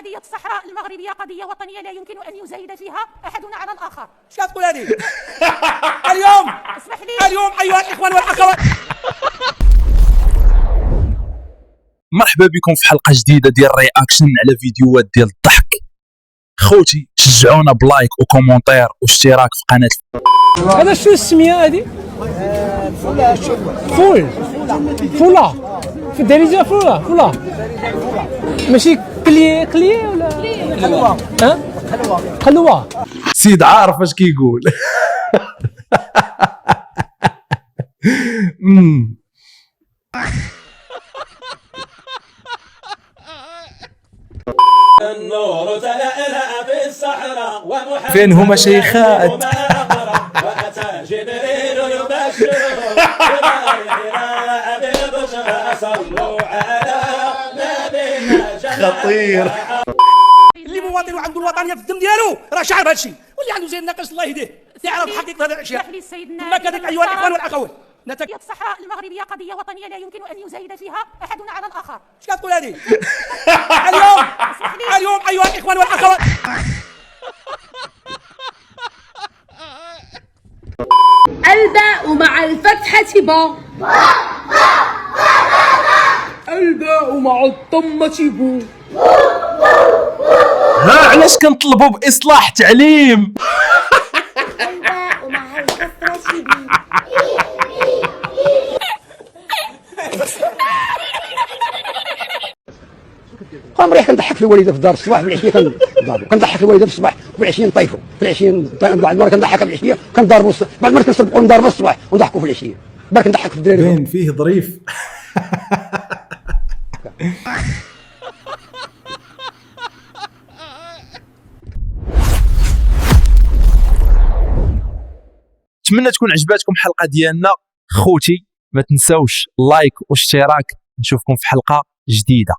قضية الصحراء المغربية قضية وطنية لا يمكن أن يزايد فيها أحدنا على الآخر. ايش كتقول هذه؟ اليوم اسمح لي. اليوم ايها الاخوان والاخوات، مرحبا بكم في حلقه جديده ديال رياكشن على فيديوهات ديال الضحك. خوتي تشجعونا بلايك وكومونتير واشتراك في قناه. هذا شنو السميه هذه؟ فول فولا في الدارجه فولا ماشي كليه ولا قلوه؟ ها قلوه. سيد عارف اش كيقول. النور تلألأ في الصحراء ومحمد فين هما شيخات؟ وأتى جبريل يبشر بالبشرى صلوا على نبينا خطير. اللي مواطن وعنده الوطنيه في الدم ديالو راه شعر بهذا الشيء، واللي عنده زي الناقص الله يهديه تعرف حقيقه هذه الاشياء. اسمح لي سيدنا. ثم كذلك ايها الاخوان والاخوات، قضية الصحراء المغربية قضية وطنية لا يمكن أن يزايد فيها أحدنا على الآخر. ايش كتقول هذه؟ اليوم ايها الاخوان والاخوات، الباء مع الفتحة با، الباء مع الضمة بو. ها علاش كنطلبوا باصلاح تعليم؟ الباء مع الكسرة بي. قام مريح كنضحك في الوالده في الدار الصباح، في العشيه كنضربوا، كنضحك الوالده في الصباح وفي العشيه نطيفوا، في العشيه بعد المره كنضحك في العشيه كنضربوا، بعد المره كنسبقوا نضربوا الصباح ونضحكوا في العشيه، برك نضحك في الدراري. بين فيه ظريف. نتمنى تكون عجباتكم الحلقه ديالنا. خوتي ما تنساوش لايك واشتراك. نشوفكم في حلقه جديده.